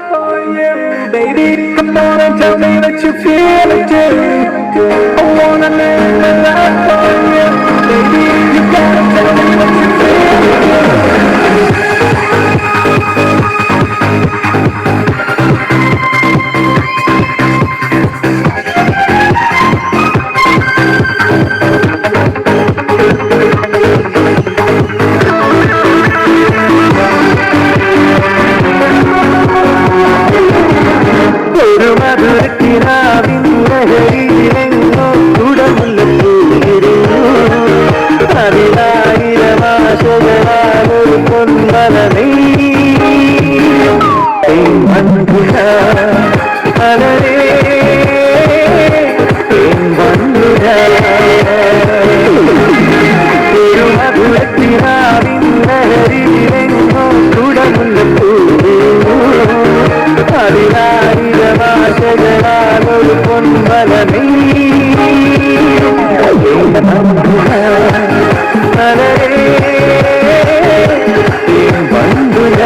Baby, come on and tell me that you feel it too. I wanna live a life for you. Baby, you gotta tell me that you feel it too. ഒരു മധുരക്കിനാവിൻ ലഹരിയിലെങ്ങോ കുടമുല്ലപ്പൂവിരുന്നു അതിലായിരമാശകളാലൊരു പൊൻവല നെയ്യും മൺകുല മലരേ മൺകുല ഒരു മധുരക്കിനാവിൻ ലഹരിയിലെങ്ങോ കുടമുല്ലപ്പൂവിരുന്നു അതിലായിരമാശകളാലൊരു പൊൻവല മലരേ മൺകുല